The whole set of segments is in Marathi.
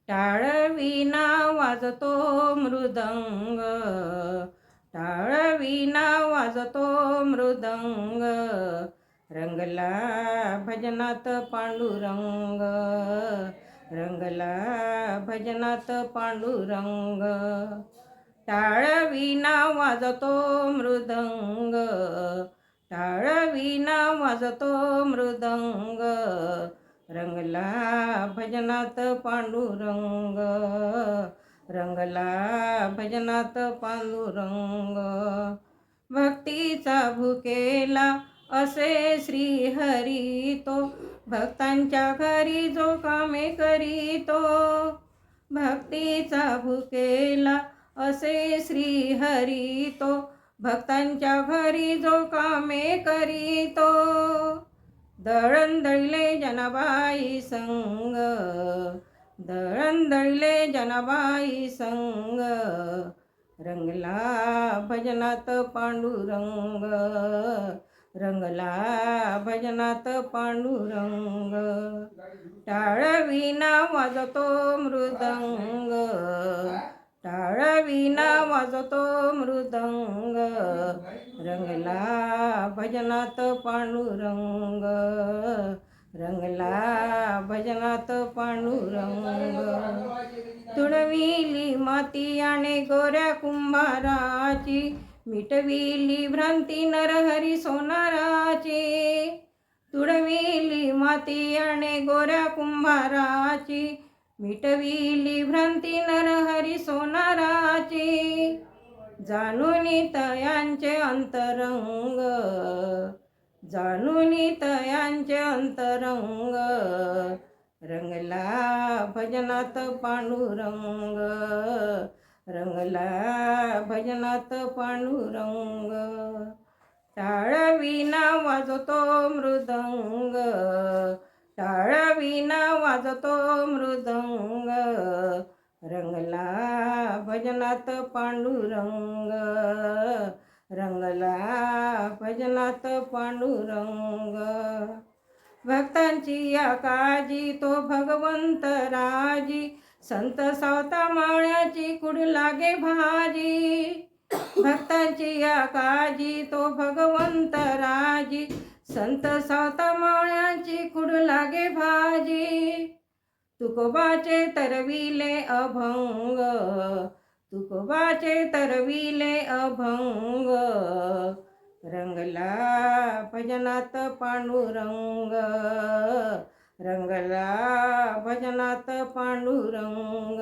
टाळ विना वाजतो मृदंग, टाळ विना वाजतो मृदंग, रंगला भजनात पांडुरंग, रंगला भजनात पांडुरंग. टाळ विना वाजतो मृदंग, टाळ विना वाजतो मृदंग, रंगला भजनात पांडुरंग, रंगला भजनात पांडुरंग. भक्तीचा भुकेला असे श्री हरी तो, भक्तांच्या घरी जो कामे करीतो. भक्तीचा भुकेला असे श्री हरी तो, भक्तांच्या घरी जो कामे करीतो. दळण दळले जनाबाई संग, दळण दळले जनाबाई संग, रंगला भजनात पांडुरंग, रंगला भजनात पांडुरंग. टाळ विना वाजतो मृदंग, टाळ विना वाजतो मृदंग, रंगला भजनात पांडुरंग, रंगला भजनात पांडुरंग. तुडविली माती आणि गोऱ्या कुंभाराची, मिटविली भ्रांती नरहरी सोनाराची. तुडविली माती आणि गोऱ्या कुंभाराची, मिटविली भ्रांती नरहरी सोनाराची. जाणूनी तयांचे अंतरंग, जाणूनी तयांचे अंतरंग, रंगला भजनात पांडुरंग, रंगला भजनात पांडुरंग. टाळ विना वाजतो मृदंग, टाळ विना वाजतो मृदंग, रंगला भजनात पांडुरंग, रंगला भजनात पांडुरंग. भक्तांची या काळजी तो भगवंत राजी, संत सावता माळ्याची कुड लागे भाजी. भक्तांची या काळजी तो भगवंत राजी, संत सावता माळ्याची कुड लागे भाजी. तुकोबाचे तरविले अभंग, तुकोबाचे तरविले अभंग, रंगला भजनात पांडुरंग, रंगला भजनात पांडुरंग.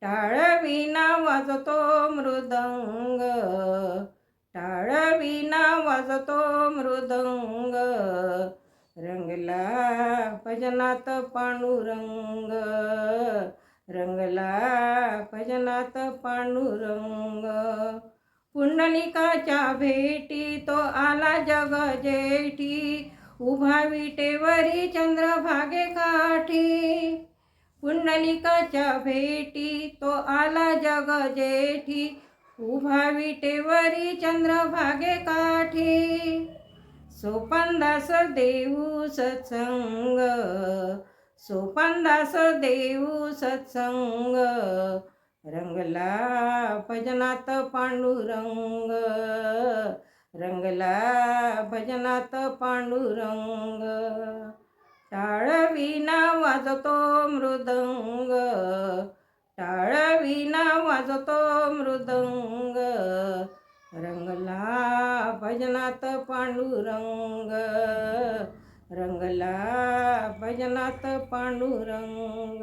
टाळ विना वाजतो मृदंग, टाळ विना वाजतो मृदंग, रंगला भजनात पांडुरंग, रंगला भजनात पांडुरंग. पुंडलिकाच्या भेटी तो आला जग जेठी, उभा विटेवरी चंद्रभागे काठी. पुंडलिकाच्या भेटी तो आला जग जेठी, उभा विटेवरी चंद्रभागे काठी. सोपानदास देऊ सत्संग, सोपानदास देऊ सत्संग, रंगला भजनात पांडुरंग, रंगला भजनात पांडुरंग. टाळ विना वाजतो मृदंग, टाळ विना वाजतो मृदंग, रंगला भजनात पांडुरंग, रंगला भजनात पांडुरंग.